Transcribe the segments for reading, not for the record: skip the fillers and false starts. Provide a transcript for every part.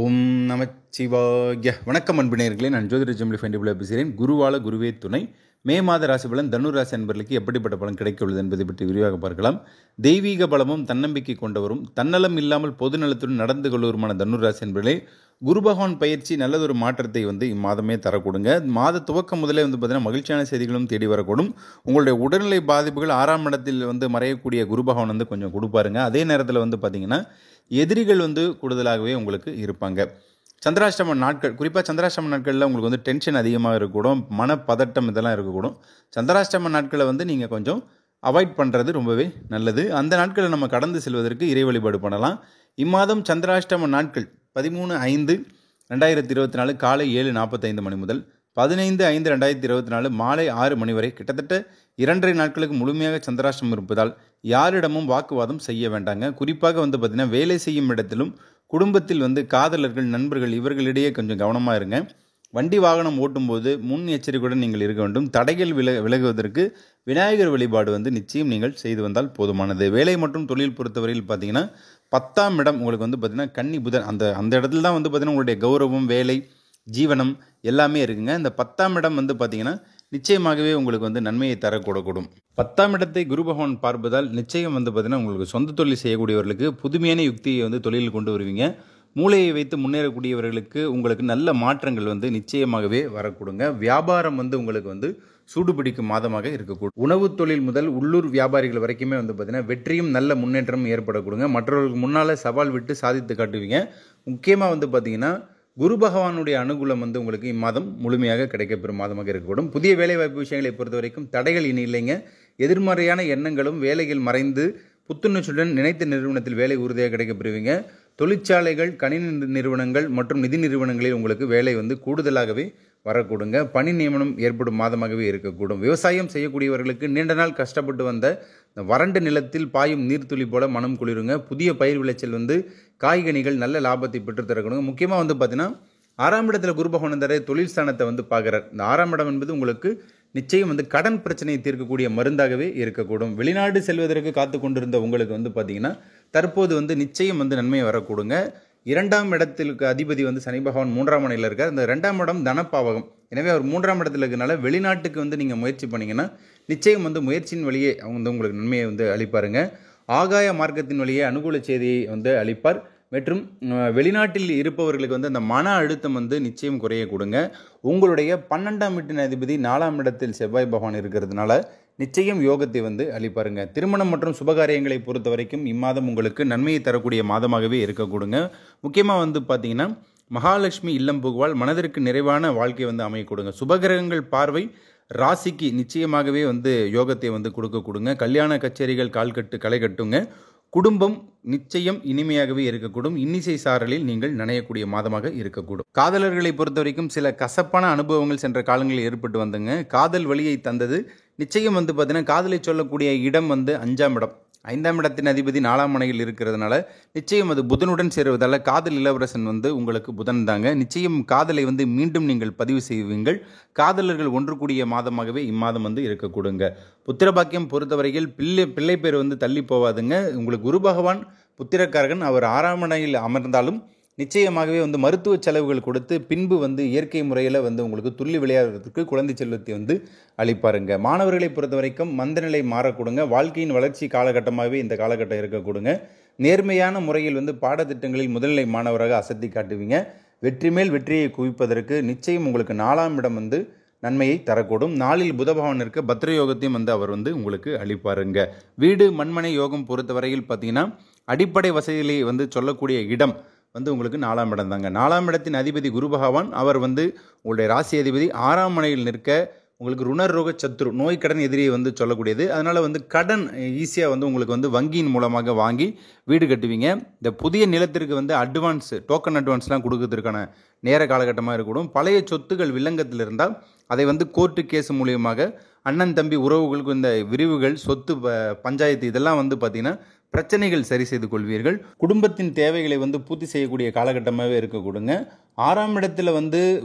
ஓம் நமச்சிவாய. வணக்கம் அன்பினர்களே, நான் ஜோதிட ஜெமினி ஃபைண்டிபிள் பேசுகிறேன். குருவால குருவே துணை. மே மாத ராசி பலன் தனுர் ராசி அன்பர்களுக்கு எப்படிப்பட்ட பலன் கிடைக்க உள்ளது என்பதை பற்றி விரிவாக பார்க்கலாம். தெய்வீக பலமும் தன்னம்பிக்கை கொண்டவரும் தன்னலம் இல்லாமல் பொது நலத்துடன் நடந்து கொள்வருமான தனுர் ராசி அன்பர்களே, குரு பகவான் பயிற்சி நல்லதொரு மாற்றத்தை இம்மாதமே தரக்கூடுங்க. மாத துவக்கம் முதலே பார்த்தீங்கன்னா மகிழ்ச்சியான செய்திகளும் தேடி வரக்கூடும். உங்களுடைய உடல்நிலை பாதிப்புகள் 6ஆம் இடத்தில் மறையக்கூடிய குரு பகவான் கொஞ்சம் கொடுப்பாருங்க. அதே நேரத்தில் பார்த்தீங்கன்னா எதிரிகள் கூடுதலாகவே உங்களுக்கு இருப்பாங்க. சந்திராஷ்டம நாட்கள், குறிப்பாக சந்திராஷ்டம நாட்களில் உங்களுக்கு டென்ஷன் அதிகமாக இருக்கக்கூடும், மனப்பதட்டம் இதெல்லாம் இருக்கக்கூடும். சந்திராஷ்டம நாட்களை நீங்கள் கொஞ்சம் அவாய்ட் பண்ணுறது ரொம்பவே நல்லது. அந்த நாட்களை நம்ம கடந்து செல்வதற்கு இறை வழிபாடு பண்ணலாம். இம்மாதம் சந்திராஷ்டம நாட்கள் 13/5/2024 காலை 7:45 மணி முதல் 15/5/2024 மாலை 6 மணி வரை கிட்டத்தட்ட 2.5 நாட்களுக்கு முழுமையாக சந்திராஷ்டமம் இருப்பதால் யாரிடமும் வாக்குவாதம் செய்ய வேண்டாங்க. குறிப்பாக பார்த்தீங்கன்னா வேலை செய்யும் இடத்திலும் குடும்பத்தில் காதலர்கள், நண்பர்கள் இவர்களிடையே கொஞ்சம் கவனமாக இருங்க. வண்டி வாகனம் ஓட்டும்போது முன் எச்சரிக்கையுடன் நீங்கள் இருக்க வேண்டும். தடைகள் விலகுவதற்கு விநாயகர் வழிபாடு நிச்சயம் நீங்கள் செய்து வந்தால் போதுமானது. வேலை மற்றும் தொழில் பொறுத்தவரையில் பார்த்தீங்கன்னா 10ஆம் இடம் உங்களுக்கு பார்த்தீங்கன்னா கன்னி புதன், அந்த இடத்துல தான் பார்த்தீங்கன்னா உங்களுடைய கௌரவம், வேலை, ஜீவனம் எல்லாமே இருக்குங்க. இந்த 10ஆம் இடம் பார்த்தீங்கன்னா நிச்சயமாகவே உங்களுக்கு நன்மையை தரக்கூடக்கூடும். 10ஆம் இடத்தை குரு பகவான் பார்ப்பதால் நிச்சயம் பார்த்தீங்கன்னா உங்களுக்கு சொந்த தொழில் செய்யக்கூடியவர்களுக்கு புதுமையான யுக்தியை தொழிலில் கொண்டு வருவீங்க. மூளையை வைத்து முன்னேறக்கூடியவர்களுக்கு உங்களுக்கு நல்ல மாற்றங்கள் நிச்சயமாகவே வரக்கூடுங்க. வியாபாரம் உங்களுக்கு சூடுபிடிக்கும் மாதமாக இருக்கக்கூடும். உணவு தொழில் முதல் உள்ளூர் வியாபாரிகள் வரைக்குமே பார்த்தீங்கன்னா வெற்றியும் நல்ல முன்னேற்றமும் ஏற்படக்கூடுங்க. மற்றவர்களுக்கு முன்னால் சவால் விட்டு சாதித்து காட்டுவீங்க. முக்கியமாக பார்த்தீங்கன்னா குரு பகவானுடைய அனுகூலம் உங்களுக்கு இம்மாதம் முழுமையாக கிடைக்கப்பெறும் மாதமாக இருக்கக்கூடும். புதிய வேலைவாய்ப்பு விஷயங்களை பொறுத்த வரைக்கும் தடைகள் இனி இல்லைங்க. எதிர்மறையான எண்ணங்களும் வேலைகள் மறைந்து புத்துணர்ச்சியுடன் நினைத்த நிறுவனத்தில் வேலை உறுதியாக கிடைக்கப்பெறுவீங்க. தொழிற்சாலைகள், கணினி நிறுவனங்கள் மற்றும் நிதி நிறுவனங்களில் உங்களுக்கு வேலை கூடுதலாகவே வரக்கூடுங்க. பணி நியமனம் ஏற்படும் மாதமாகவே இருக்கக்கூடும். விவசாயம் செய்யக்கூடியவர்களுக்கு நீண்ட நாள் கஷ்டப்பட்டு வந்த வறண்ட நிலத்தில் பாயும் நீர்த்துளி போல மனம் குளிருங்க. புதிய பயிர் விளைச்சல் காய்கனிகள் நல்ல லாபத்தை பெற்றுத்தரக்கூடுங்க. முக்கியமாக பார்த்தீங்கன்னா 6ஆம் இடத்துல குரு பகவான் தொழில் ஸ்தானத்தை பார்க்குறார். இந்த 6ஆம் இடம் என்பது உங்களுக்கு நிச்சயம் கடன் பிரச்சனையை தீர்க்கக்கூடிய மருந்தாகவே இருக்கக்கூடும். வெளிநாடு செல்வதற்கு காத்து கொண்டிருந்த உங்களுக்கு பார்த்தீங்கன்னா தற்போது நிச்சயம் நன்மையை வரக்கூடுங்க. 2ஆம் இடத்திற்கு அதிபதி சனி பகவான் 3ஆம் மனையில் இருக்கார். இந்த 2ஆம் இடம் தனப்பாவகம். எனவே அவர் 3ஆம் இடத்துல இருக்கிறனால வெளிநாட்டுக்கு நீங்கள் முயற்சி பண்ணிங்கன்னா நிச்சயம் முயற்சியின் வழியே அவங்க உங்களுக்கு நன்மையை அளிப்பாருங்க. ஆகாய மார்க்கத்தின் வழியே அனுகூல செய்தியை அளிப்பார். மற்றும் வெளிநாட்டில் இருப்பவர்களுக்கு அந்த மன அழுத்தம் நிச்சயம் குறைய கொடுங்க. உங்களுடைய 12ஆம் வீட்டின் அதிபதி 4ஆம் இடத்தில் செவ்வாய் பகவான் இருக்கிறதுனால நிச்சயம் யோகத்தை அளிப்பாருங்க. திருமணம் மற்றும் சுபகாரியங்களை பொறுத்த வரைக்கும் இம்மாதம் உங்களுக்கு நன்மையை தரக்கூடிய மாதமாகவே இருக்கக்கூடுங்க. முக்கியமாக பார்த்தீங்கன்னா மகாலட்சுமி இல்லம் புகுவால் மனதிற்கு நிறைவான வாழ்க்கை அமைய கொடுங்க. சுபகிரகங்கள் பார்வை ராசிக்கு நிச்சயமாகவே யோகத்தை கொடுக்க கொடுங்க. கல்யாண கச்சேரிகள் களை கட்டுங்க. குடும்பம் நிச்சயம் இனிமையாகவே இருக்கக்கூடும். இன்னிசை சாரலில் நீங்கள் நனையக்கூடிய மாதமாக இருக்கக்கூடும். காதலர்களை பொறுத்த வரைக்கும் சில கசப்பான அனுபவங்கள் சென்ற காலங்களில் ஏற்பட்டு வந்தங்க. காதல் வழியை தந்தது நிச்சயம் பார்த்தீங்கன்னா காதலை சொல்லக்கூடிய இடம் 5ஆம் இடம். 5ஆம் இடத்தின் அதிபதி 4ஆம் மனையில் இருக்கிறதுனால நிச்சயம் அது புதனுடன் சேருவதால் காதல் இளவரசன் உங்களுக்கு புதன் தாங்க. நிச்சயம் காதலை மீண்டும் நீங்கள் பதிவு செய்வீங்கள். காதலர்கள் ஒன்று கூடிய மாதமாகவே இம்மாதம் இருக்கக்கூடுங்க. புத்திரபாக்கியம் பொறுத்தவரையில் பிள்ளை பேர் தள்ளி போவாதுங்க. உங்களுக்கு குரு பகவான் புத்திரக்காரகன். அவர் 6ஆம் மனையில் அமர்ந்தாலும் நிச்சயமாகவே மருத்துவ செலவுகள் கொடுத்து பின்பு இயற்கை முறையில் உங்களுக்கு துள்ளி விளையாடுறதுக்கு குழந்தை செல்வத்தை அளிப்பாருங்க. மாணவர்களை பொறுத்த வரைக்கும் மந்தநிலை மாறக்கூடுங்க. வாழ்க்கையின் வளர்ச்சி காலகட்டமாகவே இந்த காலகட்டம் இருக்கக்கூடுங்க. நேர்மையான முறையில் பாடத்திட்டங்களில் முதல்நிலை மாணவராக அசத்தி காட்டுவீங்க. வெற்றி மேல் வெற்றியை குவிப்பதற்கு நிச்சயம் உங்களுக்கு 4ஆம் இடம் நன்மையை தரக்கூடும். நாளில் புத பகவானிற்கு பத்ர யோகத்தையும் அவர் உங்களுக்கு அளிப்பாருங்க. வீடு மண்மனை யோகம் பொறுத்தவரையில் பார்த்தீங்கன்னா அடிப்படை வசதிகளை சொல்லக்கூடிய இடம் உங்களுக்கு 4ஆம் இடம் தாங்க. 4ஆம் இடத்தின் அதிபதி குரு பகவான். அவர் உங்களுடைய ராசி அதிபதி 6ஆம் மனையில் நிற்க உங்களுக்கு ருணரோக சத்ரு, நோய் கடன் எதிரியை சொல்லக்கூடியது. அதனால் கடன் ஈஸியாக உங்களுக்கு வங்கியின் மூலமாக வாங்கி வீடு கட்டுவீங்க. இந்த புதிய நிலத்திற்கு அட்வான்ஸ், டோக்கன் அட்வான்ஸ்லாம் கொடுக்கறதுக்கான நேர காலகட்டமாக இருக்கக்கூடும். பழைய சொத்துக்கள் வில்லங்கத்தில் இருந்தால் அதை கோர்ட்டு கேஸ் மூலியமாக அண்ணன் தம்பி உறவுகளுக்கு இந்த விரிவுகள், சொத்து பஞ்சாயத்து இதெல்லாம் பார்த்தீங்கன்னா பிரச்சனைகள் சரி செய்து கொள்வீர்கள். குடும்பத்தின் தேவைகளை பூர்த்தி செய்யக்கூடிய காலகட்டமாகவே இருக்கக்கூடுங்க. 6ஆம் இடத்துல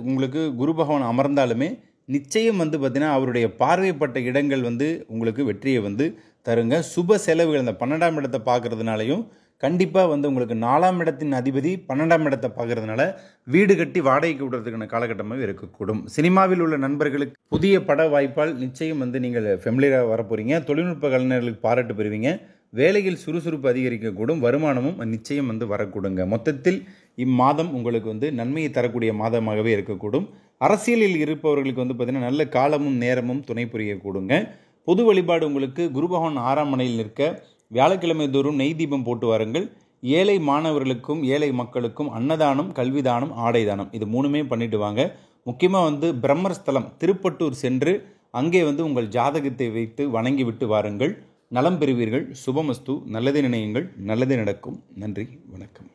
உங்களுக்கு குரு பகவான் அமர்ந்தாலுமே நிச்சயம் பார்த்தீங்கன்னா அவருடைய பார்வைப்பட்ட இடங்கள் உங்களுக்கு வெற்றியை தருங்க. சுப செலவுகள் அந்த 12ஆம் இடத்தை பார்க்கறதுனாலையும் கண்டிப்பாக வந்து உங்களுக்கு 4ஆம் இடத்தின் அதிபதி 12ஆம் இடத்தை பார்க்கறதுனால வீடு கட்டி வாடகைக்கு விடுறதுக்கான காலகட்டமாக இருக்கக்கூடும். சினிமாவில் உள்ள நண்பர்களுக்கு புதிய பட வாய்ப்பால் நிச்சயம் வந்து நீங்கள் ஃபெமிலியராக வரப்போகிறீங்க. தொழில்நுட்ப கலைஞர்களுக்கு பாராட்டு பெறுவீங்க. வேலையில் சுறுசுறுப்பு அதிகரிக்கக்கூடும். வருமானமும் நிச்சயம் வந்து வரக்கூடுங்க. மொத்தத்தில் இம்மாதம் உங்களுக்கு வந்து நன்மையை தரக்கூடிய மாதமாகவே இருக்கக்கூடும். அரசியலில் இருப்பவர்களுக்கு வந்து பார்த்திங்கன்னா நல்ல காலமும் நேரமும் துணை புரியக்கூடுங்க. பொது வழிபாடு உங்களுக்கு குரு பகவான் 6ஆம் மனையில் நிற்க வியாழக்கிழமை தோறும் நெய் தீபம் போட்டு வாருங்கள். ஏழை மாணவர்களுக்கும் ஏழை மக்களுக்கும் அன்னதானம், கல்விதானம், ஆடை தானம் இது 3மே பண்ணிட்டு வாங்க. முக்கியமாக வந்து பிரம்மர் ஸ்தலம் திருப்பட்டூர் சென்று அங்கே வந்து உங்கள் ஜாதகத்தை வைத்து வணங்கி விட்டு வாருங்கள். நலம் பெறுவீர்கள். சுபமஸ்து. நல்லதே நினையுங்கள், நல்லதே நடக்கும். நன்றி, வணக்கம்.